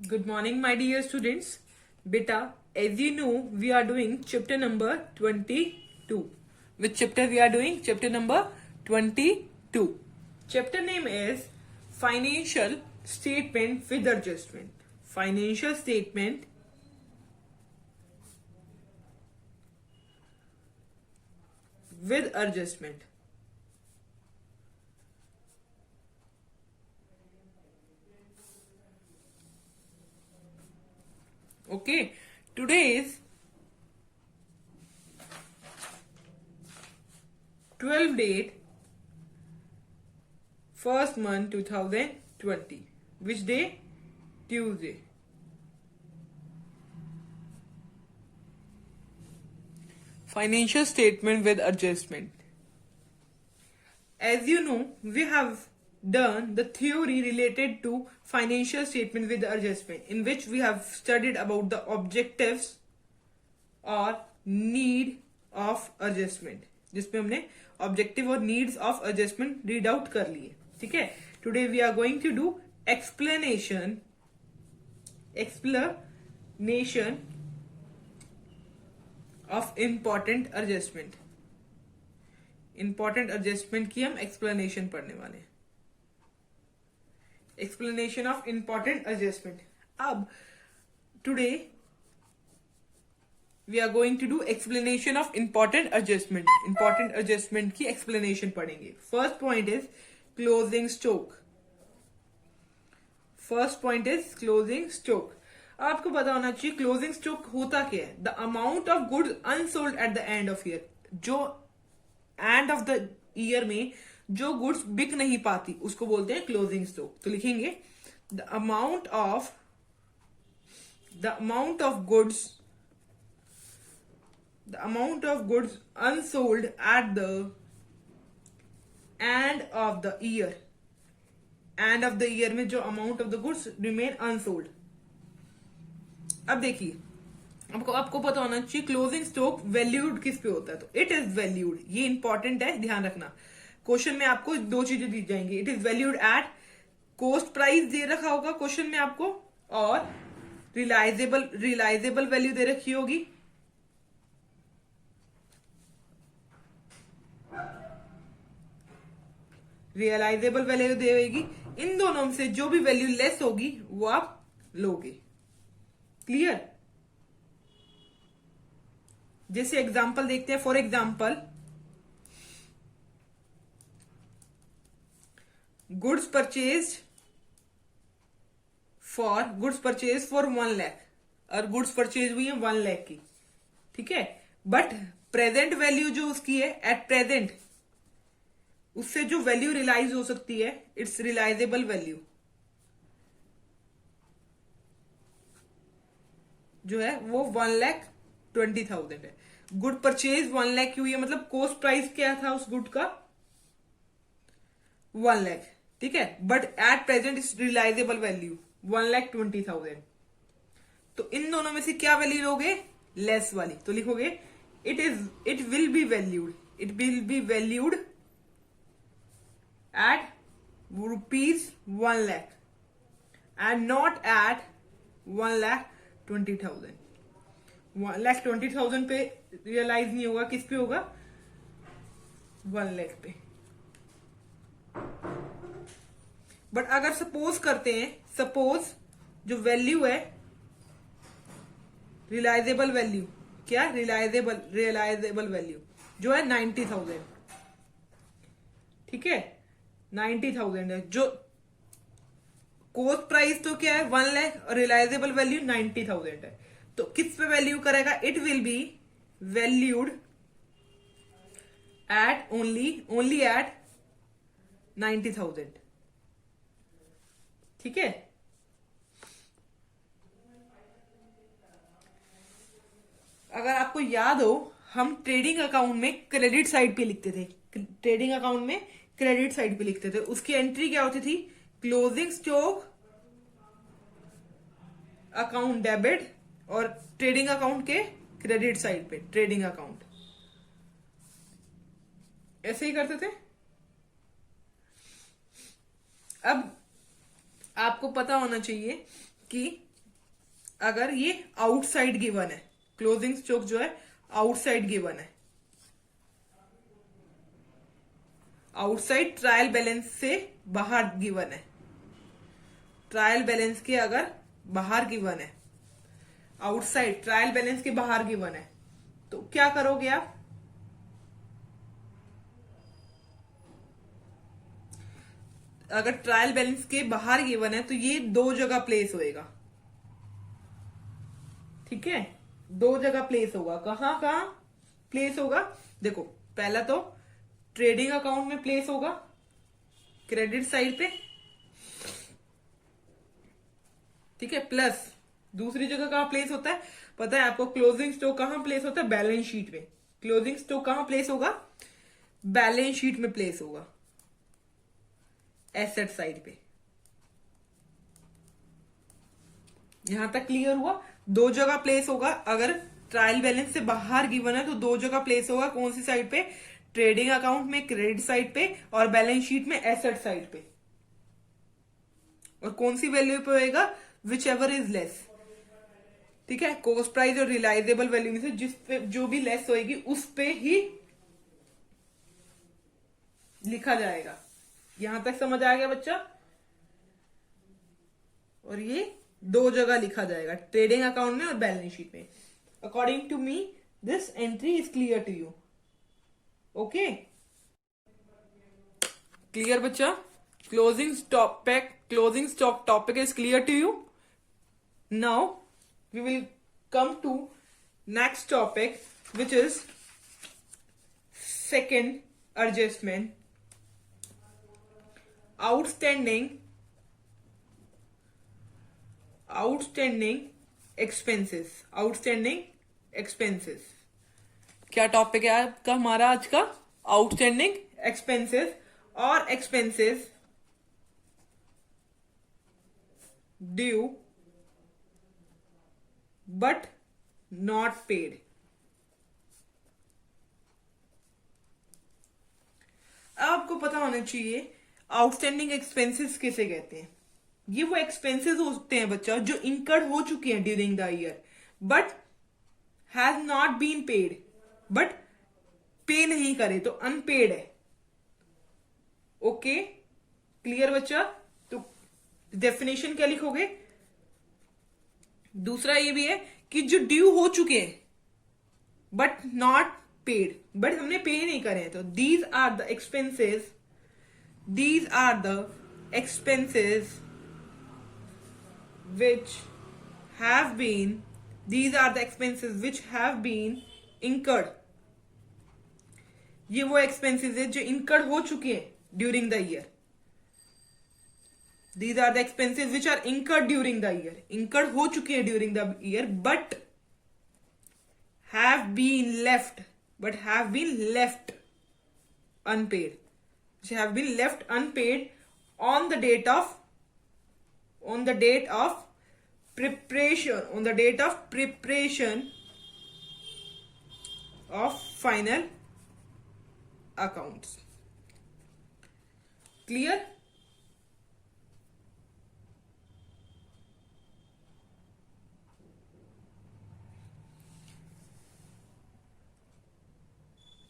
Good morning, my dear students. Beta, as you know, we are doing chapter number 22. Which chapter we are doing? Chapter number 22. Chapter name is Financial Statement with Adjustment. Financial Statement with Adjustment. Okay, today is 12 date, first month 2020. Which day? Tuesday. Financial statement with adjustment. As you know, we have done the theory related to financial statement with adjustment, in which we have studied about the objectives और need of adjustment, जिसमें हमने objective और needs of adjustment read out कर लिए. ठीक है, today we are going to do explanation of important adjustment. Important adjustment की हम एक्सप्लेनेशन पढ़ने वाले हैं. Explanation of important adjustment. अब today we are going to do explanation of important adjustment. Important adjustment की explanation पढ़ेंगे. First point is closing stock. First point is closing stock. आपको पता होना चाहिए closing stock होता क्या है. The amount of goods unsold at the end of year. जो end of the year में जो goods बिक नहीं पाती उसको बोलते हैं closing stock. तो लिखेंगे the amount of goods unsold at the end of the year. End of the year में जो amount of the goods remain unsold. अब देखिए, आपको पता होना चाहिए क्लोजिंग स्टॉक वैल्यूड किस पे होता है. तो इट इज वैल्यूड, ये इंपॉर्टेंट है, ध्यान रखना. क्वेश्चन में आपको दो चीजें दी जाएंगी. It is valued at cost price दे रखा होगा क्वेश्चन में आपको, और रिलायजेबल वैल्यू दे रखी होगी. रियलाइजेबल वैल्यू देगी. इन दोनों में से जो भी वैल्यू लेस होगी वो आप लोगे. क्लियर? जैसे एग्जांपल देखते हैं. For example, goods purchase for 1 lakh, और गुड्स परचेज हुई है 1 लाख की. ठीक है, बट प्रेजेंट वैल्यू जो उसकी है एट प्रेजेंट, उससे जो वैल्यू रियलाइज हो सकती है, इट्स रियलाइजेबल वैल्यू जो है वो 1,20,000 है. गुड परचेज 1 लाख की हुई है, मतलब कॉस्ट प्राइस क्या था उस गुड का? 1 लाख. ठीक है, but at present its realisable value 1,20,000. तो इन दोनों में से क्या वैल्यू लोगे? लेस वाली. तो लिखोगे it will be valued at rupees 1 lakh and not at 1,20,000. 1,20,000 पे रियलाइज नहीं होगा, किस पे होगा? 1 लाख पे. बट अगर सपोज करते हैं, सपोज जो वैल्यू है रियलाइजेबल वैल्यू, क्या रियलाइजेबल वैल्यू जो है 90,000. ठीक है, 90,000 है. जो कॉस्ट प्राइस तो क्या है? 1 लाख, और रियलाइजेबल वैल्यू 90,000 है. तो किस पे वैल्यू करेगा? It will be valued at only at 90,000. ठीक है, अगर आपको याद हो, हम ट्रेडिंग अकाउंट में क्रेडिट साइड पे लिखते थे. ट्रेडिंग अकाउंट में क्रेडिट साइड पे लिखते थे. उसकी एंट्री क्या होती थी? क्लोजिंग स्टॉक अकाउंट डेबिट, और ट्रेडिंग अकाउंट के क्रेडिट साइड पे ट्रेडिंग अकाउंट. ऐसे ही करते थे. अब आपको पता होना चाहिए कि अगर ये आउटसाइड गिवन है, क्लोजिंग स्टॉक जो है आउटसाइड गिवन है, आउटसाइड ट्रायल बैलेंस से बाहर गिवन है, ट्रायल बैलेंस के अगर बाहर गिवन है, आउटसाइड ट्रायल बैलेंस के बाहर गिवन है, तो क्या करोगे आप? अगर ट्रायल बैलेंस के बाहर गिवन है तो ये दो जगह प्लेस होएगा, ठीक है, दो जगह प्लेस होगा। कहां कहां प्लेस होगा? देखो, पहला तो ट्रेडिंग अकाउंट में प्लेस होगा, क्रेडिट साइड पे, ठीक है। प्लस दूसरी जगह कहां प्लेस होता है पता है आपको? क्लोजिंग स्टॉक कहां प्लेस होता है? बैलेंस शीट में। क्लोजिंग स्टॉक कहां प्लेस होगा? बैलेंस शीट में प्लेस होगा, एसेट साइड पे। यहां तक क्लियर हुआ? दो जगह प्लेस होगा। अगर ट्रायल बैलेंस से बाहर गिवन है तो दो जगह प्लेस होगा। कौन सी साइड पे? ट्रेडिंग अकाउंट में, क्रेडिट साइड पे, और बैलेंस शीट में, एसेट साइड पे। और कौन सी वैल्यू पे होएगा? विच एवर इज लेस, ठीक है। कॉस्ट प्राइस और रिलाइजेबल वैल्यू में से जिस पे जो भी लेस होएगी उस पे ही लिखा जाएगा। यहां तक समझ आ गया बच्चा? और ये दो जगह लिखा जाएगा, ट्रेडिंग अकाउंट में और बैलेंस शीट में। According to me this entry is clear to you. Okay, clear बच्चा? Closing stock topic is clear to you. Now we will come to next topic, which is second adjustment, outstanding expenses। क्या topic है आपका हमारा आज का? Outstanding expenses, और expenses due but not paid. आपको पता होना चाहिए आउटस्टैंडिंग एक्सपेंसेस किसे कहते हैं। ये वो एक्सपेंसेस होते हैं बच्चा जो इनकर्ड हो चुके हैं during the year but has not been paid, but pay नहीं करे तो अनपेड है। ओके, क्लियर बच्चा? तो डेफिनेशन क्या लिखोगे? दूसरा ये भी है कि जो ड्यू हो चुके हैं बट नॉट पेड, बट हमने पे नहीं करे हैं, तो these are the expenses which have been incurred। ये वो एक्सपेंसेस है जो इनकर्ड हो चुके हैं during the year. These are the expenses which are incurred during the year। incurred हो चुके हैं during the year but have been left unpaid, which have been left unpaid on the date of preparation of final accounts। Clear?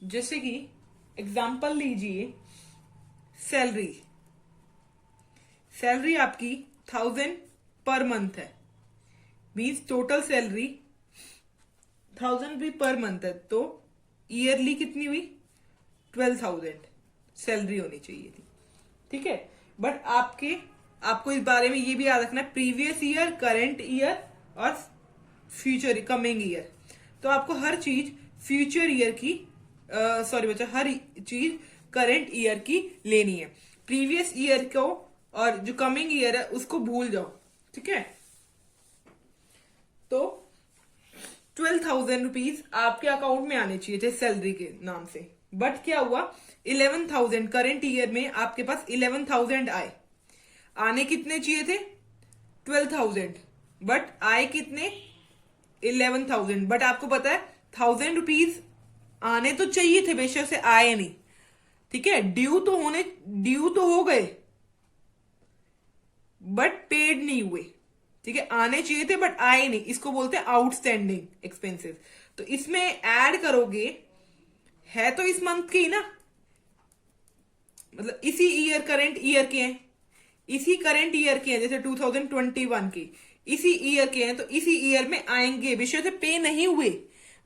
जैसे कि example लीजिए, salary आपकी 1000 per month है, means total salary 1000 भी per month है, तो yearly कितनी हुई? 12,000 सैलरी होनी चाहिए थी, ठीक है। बट आपको इस बारे में ये भी याद रखना है, प्रीवियस ईयर, करंट ईयर और फ्यूचर कमिंग ईयर। तो आपको हर चीज फ्यूचर ईयर की हर चीज करंट ईयर की लेनी है। प्रीवियस ईयर को और जो कमिंग ईयर है उसको भूल जाओ, ठीक है। तो 12,000 रुपीज आपके अकाउंट में आने चाहिए थे सैलरी के नाम से, बट क्या हुआ? 11,000 करंट ईयर में आपके पास 11,000 आए। आने कितने चाहिए थे? 12,000, बट आए कितने? 11,000। बट आपको पता है 1,000 रुपीज आने तो चाहिए थे, बेशक से आए नहीं, ठीक है। ड्यू तो हो गए बट पेड नहीं हुए, ठीक है, आने चाहिए थे बट आए नहीं, इसको बोलते हैं आउटस्टैंडिंग एक्सपेंसेस। तो इसमें ऐड करोगे, है तो इस मंथ के ही ना, मतलब इसी ईयर, करंट ईयर के हैं, इसी करंट ईयर के हैं, जैसे 2021 के इसी ईयर के हैं, तो इसी ईयर में आएंगे, विषय से पे नहीं हुए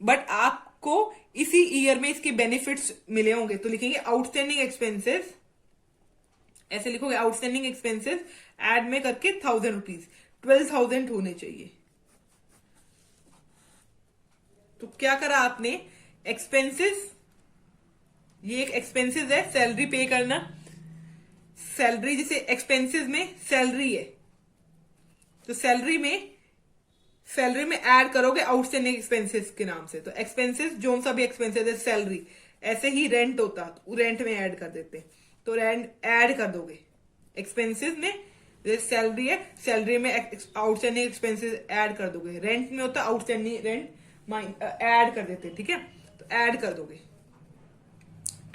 बट आपको इसी ईयर में इसके बेनिफिट्स मिले होंगे, तो लिखेंगे आउटस्टैंडिंग एक्सपेंसेस, ऐसे लिखोगे आउटस्टैंडिंग एक्सपेंसेस एड में करके 1000 रुपीज, 12,000 होने चाहिए। तो क्या करा आपने, एक्सपेंसेस, ये एक एक्सपेंसेस है, सैलरी पे करना, सैलरी जैसे एक्सपेंसेस में सैलरी है, तो सैलरी में ऐड करोगे आउटस्टैंडिंग एक्सपेंसेस के नाम से, तो एक्सपेंसेस जो सा भी एक्सपेंसेस है सैलरी, ऐसे ही रेंट होता तो रेंट में ऐड कर देते, तो रेंट ऐड कर दोगे एक्सपेंसेस में, जैसे सैलरी है सैलरी में आउटस्टैंडिंग एक्सपेंसेस ऐड कर दोगे, रेंट में होता आउटस्टैंडिंग रेंट ऐड कर देते, ठीक है, तो ऐड कर दोगे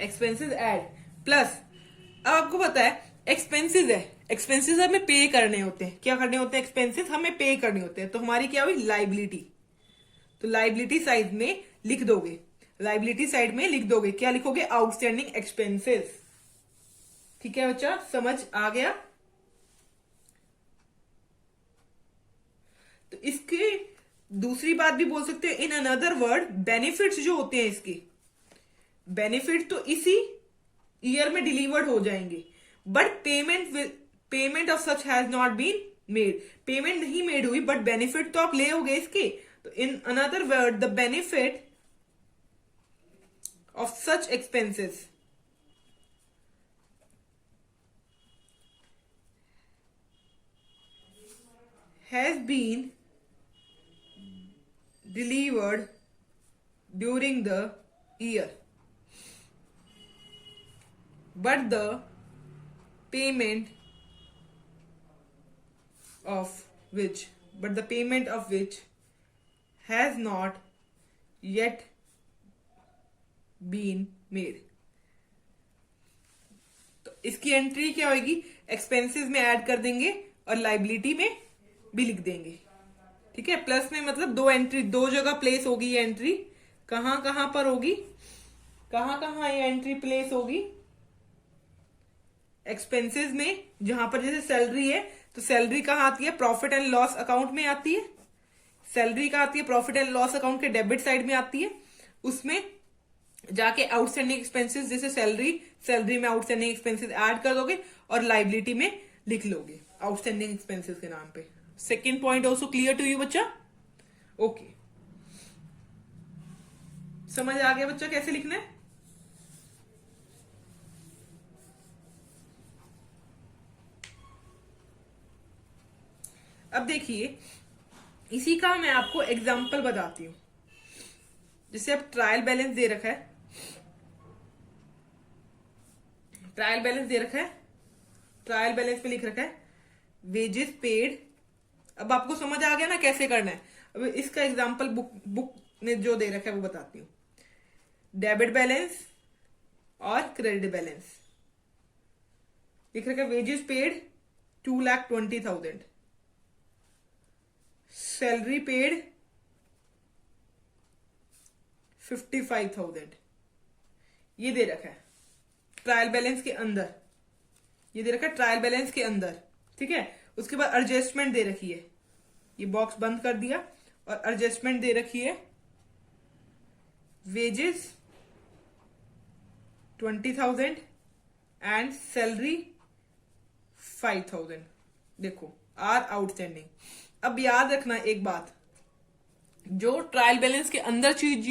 एक्सपेंसेस ऐड प्लस। अब आपको पता है एक्सपेंसेस है, एक्सपेंसेस हमें पे करने होते हैं, क्या करने होते हैं, एक्सपेंसेस हमें पे करने होते हैं, तो हमारी क्या हुई, लाइबिलिटी, तो लाइबिलिटी साइड में लिख दोगे, लाइबिलिटी साइड में लिख दोगे, क्या लिखोगे, आउटस्टैंडिंग एक्सपेंसेस। ठीक है बच्चा, समझ आ गया। तो इसकी दूसरी बात भी बोल सकते हैं, इन अनदर वर्ड बेनिफिट्स जो होते हैं इसके, बेनिफिट तो इसी ईयर में डिलीवर्ड हो जाएंगे but payment of such has not been made, payment नहीं मेड हुई बट बेनिफिट तो आप ले होगे इसके, तो in another word the benefit of such expenses has been delivered during the year but the payment of which has not yet been made। तो इसकी एंट्री क्या होगी, एक्सपेंसेस में ऐड कर देंगे और लाइबिलिटी में भी लिख देंगे, ठीक है, प्लस में मतलब दो एंट्री, दो जगह प्लेस होगी ये एंट्री, कहां पर होगी, कहां ये एंट्री प्लेस होगी, एक्सपेंसेस में, जहां पर जैसे सैलरी है तो सैलरी कहां आती है, प्रॉफिट एंड लॉस अकाउंट में आती है, सैलरी कहां आती है, प्रॉफिट एंड लॉस अकाउंट के डेबिट साइड में आती है, उसमें जाके आउटस्टैंडिंग एक्सपेंसेस, जैसे सैलरी में आउटस्टैंडिंग एक्सपेंसेस ऐड कर दोगे और लाइबिलिटी में लिख लोगे आउटस्टैंडिंग एक्सपेंसेस के नाम पे। Second point also clear to you बच्चा, ओके, समझ आ गया बच्चा कैसे लिखना है। अब देखिए इसी का मैं आपको एग्जाम्पल बताती हूं, जैसे अब ट्रायल बैलेंस दे रखा है, ट्रायल बैलेंस पे लिख रखा है वेजेस पेड। अब आपको समझ आ गया ना कैसे करना है, अब इसका एग्जाम्पल बुक ने जो दे रखा है वो बताती हूं, डेबिट बैलेंस और क्रेडिट बैलेंस लिख रखा है, वेजेस पेड 2,20,000, सैलरी पेड 55,000, ये दे रखा है ट्रायल बैलेंस के अंदर, ये दे रखा है ट्रायल बैलेंस के अंदर, ठीक है। उसके बाद एडजस्टमेंट दे रखी है, ये बॉक्स बंद कर दिया, और एडजस्टमेंट दे रखी है वेजेस 20,000 एंड सैलरी 5,000, देखो आर आउटस्टैंडिंग। अब याद रखना एक बात, जो ट्रायल बैलेंस के अंदर चीज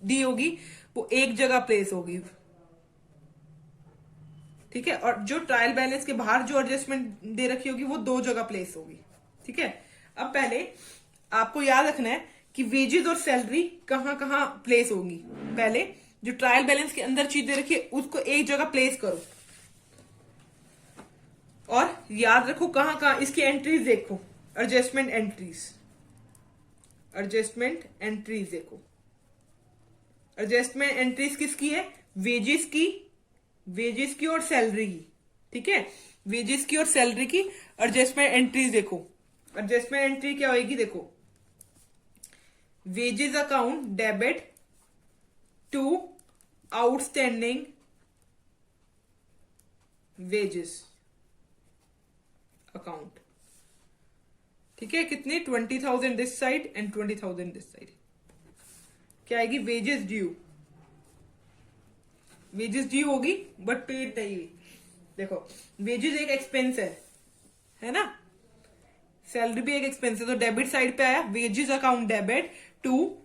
दी होगी वो एक जगह प्लेस होगी, ठीक है, और जो ट्रायल बैलेंस के बाहर जो एडजस्टमेंट दे रखी होगी वो दो जगह प्लेस होगी, ठीक है। अब पहले आपको याद रखना है कि वेजेस और सैलरी कहां कहां प्लेस होगी, पहले जो ट्रायल बैलेंस के अंदर चीज दे रखी है उसको एक जगह प्लेस करो, और याद रखो कहां कहां इसकी एंट्रीज देखो, एडजस्टमेंट एंट्रीज देखो, एडजस्टमेंट एंट्रीज किसकी है, वेजेस की और सैलरी की, ठीक है, वेजेस की और सैलरी की एडजस्टमेंट एंट्रीज देखो, एडजस्टमेंट एंट्री क्या होगी देखो, wages account debit to outstanding wages account. ठीक है, कितने 20,000 this side and 20,000 this side. क्या आएगी, वेजेस ड्यू। वेजेस ड्यू होगी बट पेड नहीं हुई। देखो वेजेस एक एक्सपेंस है ना, सैलरी भी एक एक्सपेंस है, तो डेबिट साइड पे आया wages account debit to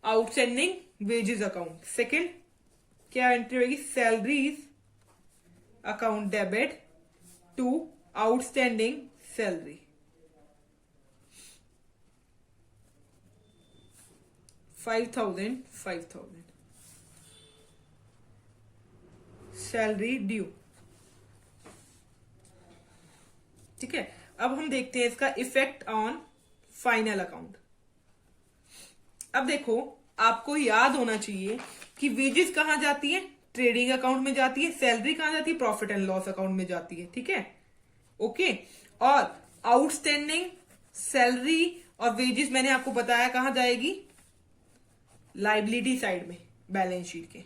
outstanding wages account. Second क्या एंट्री होगी, salaries account debit to outstanding salary. 5,000 salary due. ठीक है, अब हम देखते हैं इसका इफेक्ट ऑन फाइनल अकाउंट। अब देखो आपको याद होना चाहिए कि वेजेस कहां जाती है, ट्रेडिंग अकाउंट में जाती है, सैलरी कहां जाती है, प्रॉफिट एंड लॉस अकाउंट में जाती है। ठीक है, ओके। और आउटस्टैंडिंग सैलरी और वेजेस मैंने आपको बताया कहां जाएगी, लाइबिलिटी साइड में बैलेंस शीट के।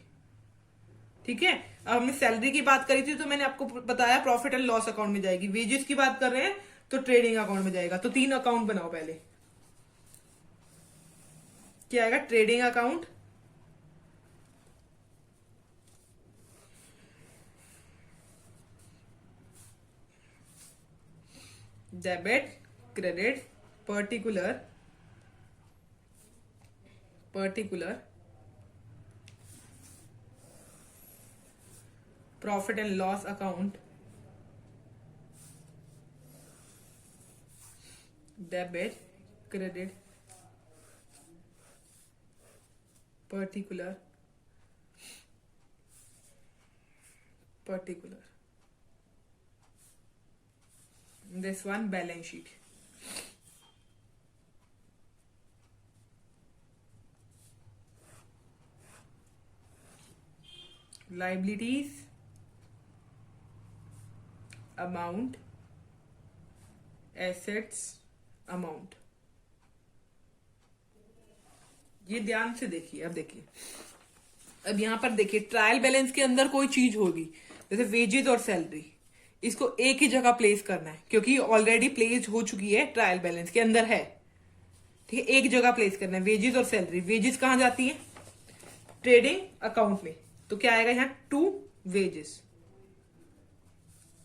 ठीक है, अब हमने सैलरी की बात करी थी तो मैंने आपको बताया प्रॉफिट एंड लॉस अकाउंट में जाएगी, वेजेस की बात कर रहे हैं तो ट्रेडिंग अकाउंट में जाएगा। तो 3 अकाउंट बनाओ पहले। क्या आएगा, trading account, debit credit particular profit and loss account, debit credit particular this one balance sheet। liabilities amount, assets amount। ये ध्यान से देखिए। अब देखिए, अब यहां पर देखिए ट्रायल बैलेंस के अंदर कोई चीज होगी जैसे वेजेस और सैलरी, इसको एक ही जगह प्लेस करना है क्योंकि ऑलरेडी प्लेस हो चुकी है, ट्रायल बैलेंस के अंदर है। ठीक है, एक जगह प्लेस करना है वेजेस और सैलरी। वेजेस कहां जाती है, ट्रेडिंग अकाउंट में, तो क्या आएगा यहाँ, टू वेजेस।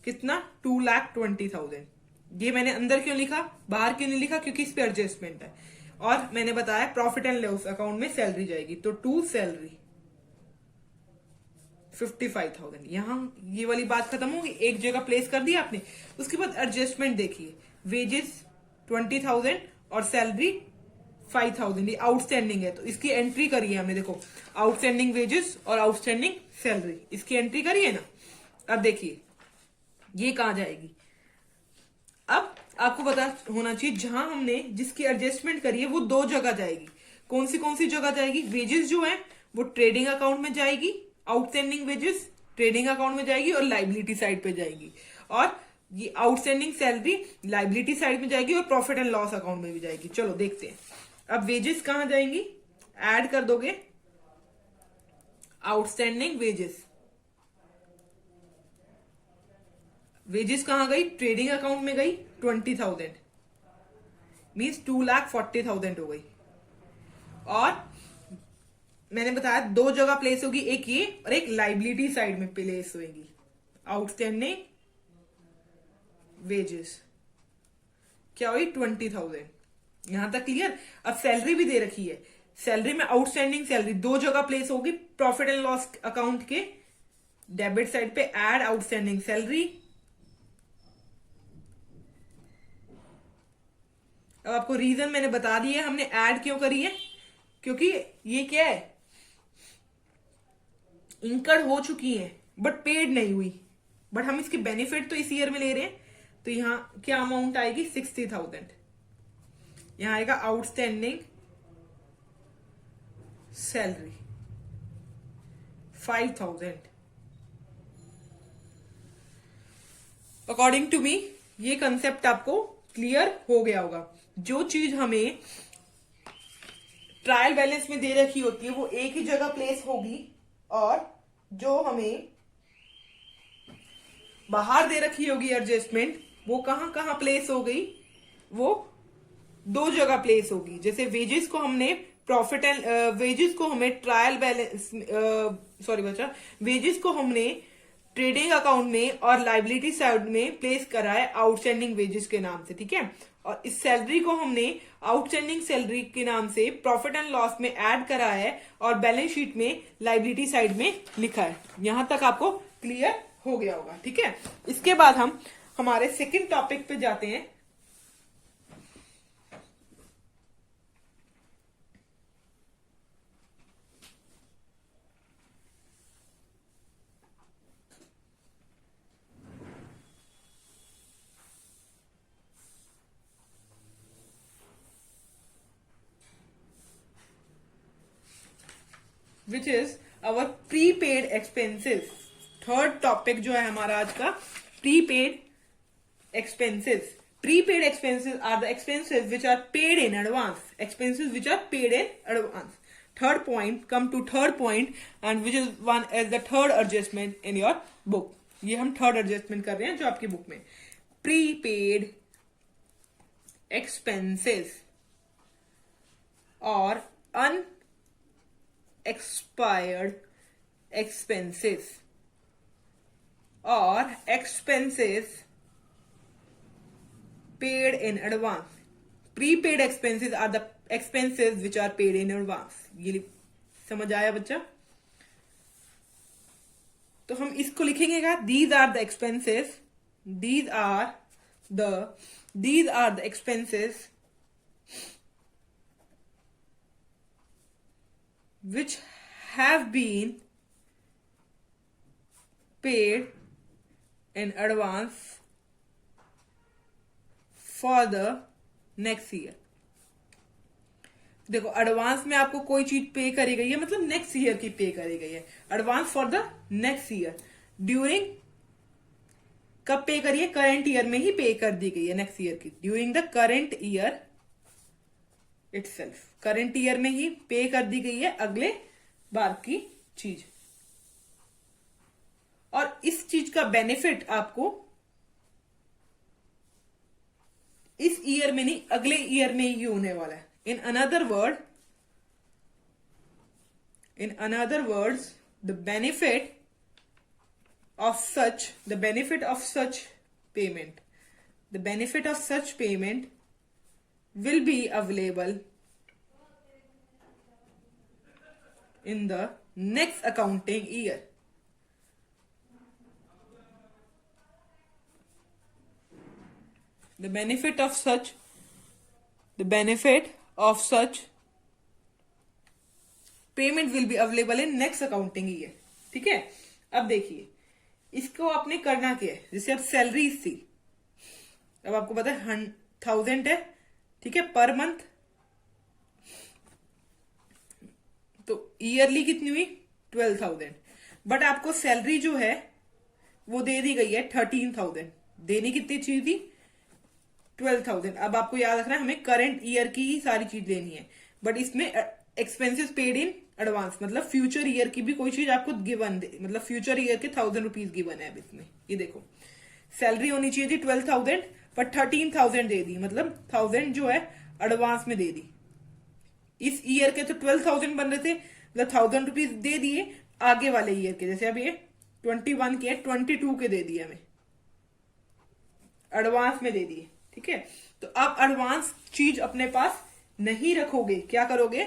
कितना, 2,20,000। ये मैंने अंदर क्यों लिखा, बाहर क्यों नहीं लिखा, क्योंकि इस पे एडजस्टमेंट है। और मैंने बताया प्रॉफिट एंड लॉस अकाउंट में सैलरी जाएगी, तो टू सैलरी 55,000। यहां ये वाली बात खत्म होगी, एक जगह प्लेस कर दिया आपने। उसके बाद एडजस्टमेंट देखिए, वेजेस 20,000 और सैलरी 5,000, ये आउटस्टैंडिंग है तो इसकी एंट्री करी है हमने। देखो आउटस्टैंडिंग वेजेस और आउटस्टैंडिंग सैलरी, इसकी एंट्री करी है ना। अब देखिए ये कहां जाएगी, अब आपको पता होना चाहिए जहां हमने जिसकी एडजस्टमेंट करी है वो 2 जगह जाएगी। कौन सी जगह जाएगी, वेजेस जो है वो ट्रेडिंग अकाउंट में जाएगी, आउटस्टैंडिंग वेजेस ट्रेडिंग अकाउंट में जाएगी और लाइबिलिटी साइड पे जाएगी। और ये आउटस्टैंडिंग सैलरी लाइबिलिटी साइड में जाएगी और प्रॉफिट एंड लॉस अकाउंट में भी जाएगी। चलो देखते हैं। अब वेजेस कहां जाएंगी, ऐड कर दोगे आउटस्टैंडिंग वेजेस कहां गई, ट्रेडिंग अकाउंट में गई 20,000, मीन्स 2,40,000 हो गई। और मैंने बताया 2 जगह प्लेस होगी, एक ये और एक लाइबिलिटी साइड में प्लेस होगी, आउटस्टैंडिंग वेजेस क्या हुई 20,000। यहां तक क्लियर। अब सैलरी भी दे रखी है, सैलरी में आउटस्टैंडिंग सैलरी 2 जगह प्लेस होगी, प्रॉफिट एंड लॉस अकाउंट के डेबिट साइड पे ऐड आउटस्टैंडिंग सैलरी। अब आपको रीजन मैंने बता दिया, हमने ऐड क्यों करी है, क्योंकि ये क्या है, इंकर्ड हो चुकी है बट पेड नहीं हुई, बट हम इसके बेनिफिट तो इस ईयर में ले रहे हैं। तो यहां क्या अमाउंट आएगी, 60,000। यहां आएगा outstanding salary 5,000। According to me ये कंसेप्ट आपको क्लियर हो गया होगा। जो चीज हमें ट्रायल बैलेंस में दे रखी होती है वो एक ही जगह प्लेस होगी, और जो हमें बाहर दे रखी होगी एडजस्टमेंट, वो कहां कहां प्लेस हो गई, वो दो जगह प्लेस होगी। जैसे वेजेस को हमने प्रॉफिट एंड वेजेस को हमें ट्रायल बैलेंस सॉरी बच्चा, वेजेस को हमने ट्रेडिंग अकाउंट में और लाइबिलिटी साइड में प्लेस करा है आउटस्टैंडिंग वेजेस के नाम से, ठीक है। और इस सैलरी को हमने आउटस्टैंडिंग सैलरी के नाम से प्रॉफिट एंड लॉस में ऐड करा है और बैलेंस शीट में लाइबिलिटी साइड में लिखा है। यहां तक आपको क्लियर हो गया होगा, ठीक है। इसके बाद हम हमारे सेकंड टॉपिक पे जाते हैं। Which is our prepaid expenses. Third topic जो है हमारा आज का, prepaid expenses. Prepaid expenses are the expenses which are paid in advance. Expenses which are paid in advance. Third point, come to third point, and which is one as the third adjustment in your book. ये हम third adjustment कर रहे हैं जो आपकी book में। Prepaid expenses और expired expenses or expenses paid in advance. Prepaid expenses are the expenses which are paid in advance. ये समझ आया बच्चा? तो हम इसको लिखेंगे क्या? These are the expenses. These are the expenses which have been paid in advance for the next year. देखो, एडवांस में आपको कोई चीज पे करी गई है, मतलब नेक्स्ट ईयर की पे करी गई है। Advance for the next year. During कब पे करी है? करंट ईयर में ही पे कर दी गई है नेक्स्ट ईयर की। During the current year itself. Current year में ही पे कर दी गई है अगले बार की चीज। और इस चीज का बेनिफिट आपको इस ईयर में नहीं, अगले ईयर में ही होने वाला है। In another words the benefit of such payment will be available in the next accounting year. The benefit of such payment will be available in next accounting year. ठीक है। अब देखिए, इसको आपने करना क्या है। जैसे अब सैलरी थी, अब आपको पता है 1000 है, ठीक है, पर मंथ। तो ईयरली कितनी हुई? 12,000। बट आपको सैलरी जो है वो दे दी गई है 13,000। देनी कितनी चाहिए थी? 12,000। अब आपको याद रखना है, हमें करंट ईयर की ही सारी चीज लेनी है। बट इसमें एक्सपेंसेस पेड इन एडवांस, मतलब फ्यूचर ईयर की भी कोई चीज आपको गिवन दे, मतलब फ्यूचर ईयर के 1000 रुपीज गिवन है अब इसमें। ये देखो, सैलरी होनी चाहिए थी 12,000 पर 13,000 दे दी, मतलब 1000 जो है एडवांस में दे दी। इस ईयर के तो 12,000 बन रहे थे, मतलब 1000 रुपीज दे दिए आगे वाले ईयर के। जैसे अब ये 21 के 22 के दे दिए हमें, एडवांस में दे दिए, ठीक है। तो अब एडवांस चीज अपने पास नहीं रखोगे, क्या करोगे?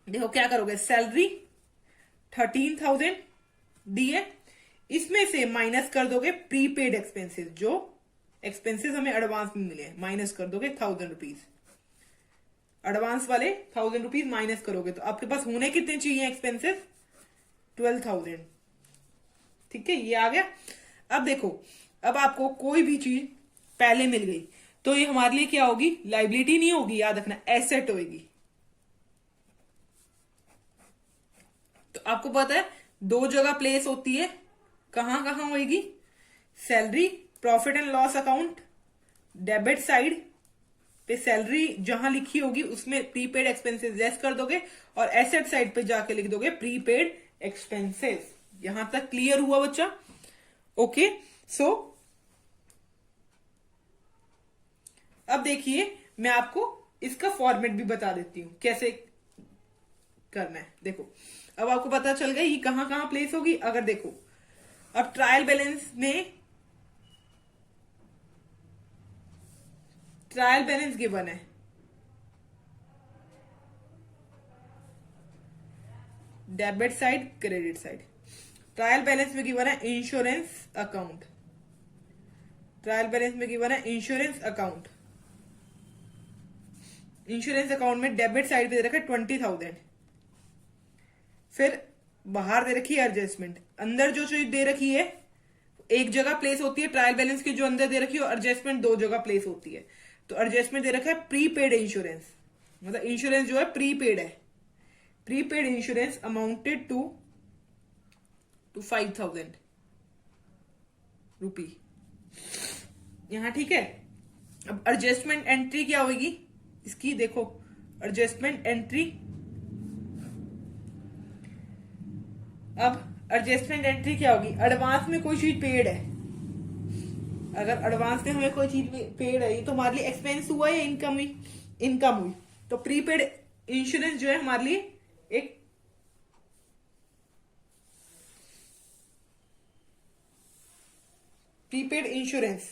देखो क्या करोगे, सैलरी 13,000 दी है, इसमें से माइनस कर दोगे प्रीपेड एक्सपेंसेस। जो एक्सपेंसेस हमें एडवांस में मिले हैं माइनस कर दोगे 1000 रुपीज। एडवांस वाले 1000 रुपीज माइनस करोगे तो आपके पास होने कितने चाहिए एक्सपेंसेस? 12,000। ठीक है, ये आ गया। अब देखो, अब आपको कोई भी चीज पहले मिल गई तो ये हमारे लिए क्या होगी? लाइबिलिटी नहीं होगी, याद रखना, एसेट होगी। तो आपको पता है दो जगह प्लेस होती है, कहां कहां होगी? Salary, profit and loss account debit side पे सैलरी जहां लिखी होगी उसमें प्रीपेड एक्सपेंसेस लेस कर दोगे और एसेट साइड पे जाके लिख दोगे प्रीपेड एक्सपेंसेस। यहां तक क्लियर हुआ बच्चा? ओके, सो अब देखिए मैं आपको इसका फॉर्मेट भी बता देती हूं कैसे करना है। देखो अब आपको पता चल गया ये कहां कहां प्लेस होगी। अगर देखो अब ट्रायल बैलेंस में ट्रायल बैलेंस गिवन है, debit side credit side. Trial balance में गिवन है इंश्योरेंस अकाउंट, ट्रायल बैलेंस में गिवन है इंश्योरेंस अकाउंट। इंश्योरेंस अकाउंट में डेबिट साइड पे दे रखा है 20,000। फिर बाहर दे रखी है एडजस्टमेंट। अंदर जो चीज दे रखी है एक जगह प्लेस होती है, ट्रायल बैलेंस की जो अंदर दे रखी है, और एडजस्टमेंट दो जगह प्लेस होती है। तो एडजस्टमेंट दे रखा है प्रीपेड इंश्योरेंस, मतलब इंश्योरेंस जो है प्रीपेड है। प्रीपेड इंश्योरेंस अमाउंटेड टू 5,000 रुपी। यहां ठीक है। अब एडजस्टमेंट एंट्री क्या होगी इसकी? देखो एडजस्टमेंट एंट्री, अब एडजस्टमेंट एंट्री क्या होगी? एडवांस में कोई चीज पेड है, अगर एडवांस में हमें कोई चीज पेड है तो हमारे लिए एक्सपेंस हुआ या इनकम हुई? इनकम हुई। तो प्रीपेड इंश्योरेंस जो है हमारे लिए एक प्रीपेड इंश्योरेंस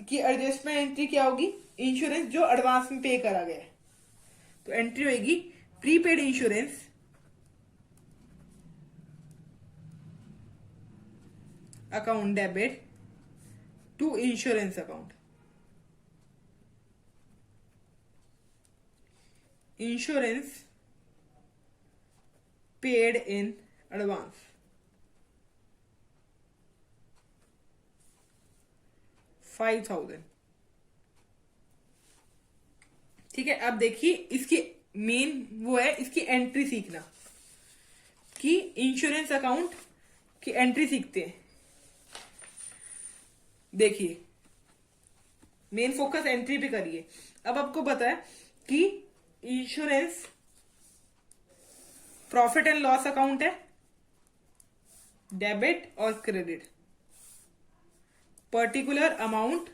की एडजस्टमेंट एंट्री क्या होगी? इंश्योरेंस जो एडवांस में पे करा गया है। तो एंट्री होगी prepaid insurance account debit to insurance account. Insurance paid in advance, 5,000। ठीक है। अब देखिए इसकी मेन वो है इसकी एंट्री सीखना, कि इंश्योरेंस अकाउंट की एंट्री सीखते हैं। देखिए मेन फोकस एंट्री पे करिए। अब आपको पता है कि insurance profit and loss account है, डेबिट और क्रेडिट। पर्टिकुलर अमाउंट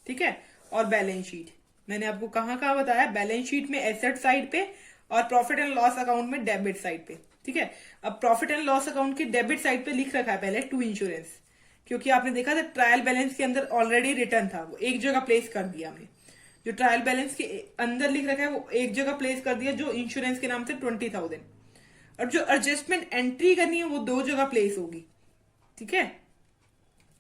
ठीक है, और बैलेंस शीट। मैंने आपको कहां कहां बताया? बैलेंस शीट में एसेट साइड पे और प्रॉफिट एंड लॉस अकाउंट में डेबिट साइड पे। ठीक है। अब प्रॉफिट एंड लॉस अकाउंट के डेबिट साइड पे लिख रखा है पहले टू इंश्योरेंस, क्योंकि आपने देखा था ट्रायल बैलेंस के अंदर ऑलरेडी रिटर्न था, वो एक जगह प्लेस कर दिया हमने। जो ट्रायल बैलेंस के अंदर लिख रखा है वो एक जगह प्लेस कर दिया, जो इंश्योरेंस के नाम से 20,000। और जो एडजस्टमेंट एंट्री करनी है वो दो जगह प्लेस होगी। ठीक है।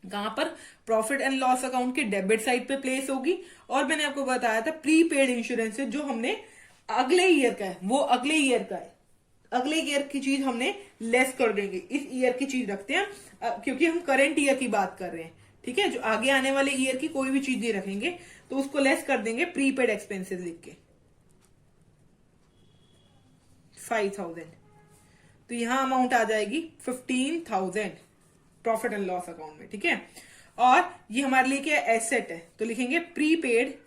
कहां पर? प्रॉफिट एंड लॉस अकाउंट के डेबिट साइड पे प्लेस होगी। और मैंने आपको बताया था प्रीपेड इंश्योरेंस है जो हमने अगले ईयर का है, वो अगले ईयर का है। अगले ईयर की चीज हमने लेस कर देंगे, इस ईयर की चीज रखते हैं क्योंकि हम करंट ईयर की बात कर रहे हैं। ठीक है। जो आगे आने वाले ईयर की कोई भी चीज नहीं रखेंगे, तो उसको लेस कर देंगे प्रीपेड एक्सपेंसेस लिख के 5,000। तो यहां अमाउंट आ जाएगी 15,000 प्रॉफिट एंड लॉस अकाउंट में। ठीक है। और ये हमारे लिए क्या एसेट है, तो लिखेंगे प्रीपेड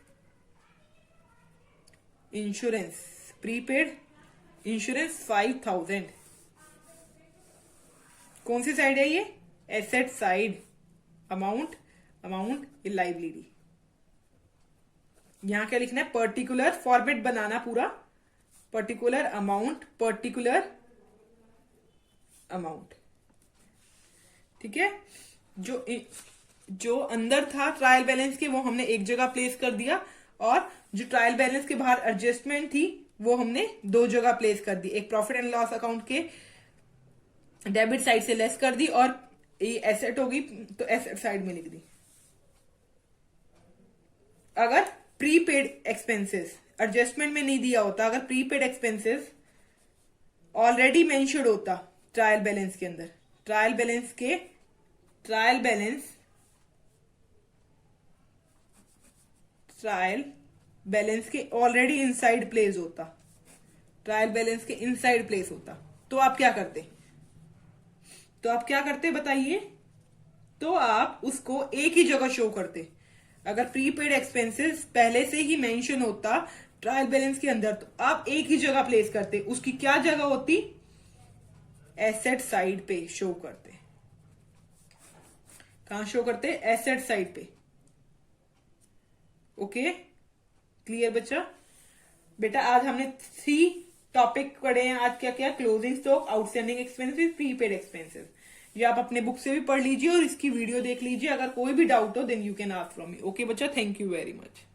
इंश्योरेंस, प्रीपेड इंश्योरेंस 5,000। कौन सी साइड है ये? Asset side. अमाउंट ये लाइबिलिटी। यहां क्या लिखना है? पर्टिकुलर फॉर्मेट बनाना पूरा, पर्टिकुलर अमाउंट। ठीक है। जो अंदर था ट्रायल बैलेंस के वो हमने एक जगह प्लेस कर दिया, और जो ट्रायल बैलेंस के बाहर एडजस्टमेंट थी वो हमने दो जगह प्लेस कर दी। एक प्रॉफिट एंड लॉस अकाउंट के डेबिट साइड से लेस कर दी, और ये एसेट होगी तो एसेट साइड में लिख दी। अगर प्रीपेड एक्सपेंसेस एडजस्टमेंट में नहीं दिया होता, अगर प्रीपेड एक्सपेंसेस ऑलरेडी मेंशन्ड होता ट्रायल बैलेंस के अंदर, ट्रायल बैलेंस के ऑलरेडी इनसाइड प्लेस होता, ट्रायल बैलेंस के इनसाइड प्लेस होता, तो आप क्या करते बताइए? तो आप उसको एक ही जगह शो करते। अगर प्रीपेड एक्सपेंसेस पहले से ही मेंशन होता ट्रायल बैलेंस के अंदर, तो आप एक ही जगह प्लेस करते। उसकी क्या जगह होती? एसेट साइड पे शो करते। कहां शो करते? एसेट साइड पे। ओके, क्लियर बच्चा? बेटा आज हमने 3 टॉपिक पढ़े हैं। आज क्या क्या? Closing stock, outstanding expenses, prepaid expenses. ये आप अपने बुक से भी पढ़ लीजिए और इसकी वीडियो देख लीजिए। अगर कोई भी डाउट हो then you can ask from me. Okay बच्चा, थैंक यू वेरी मच।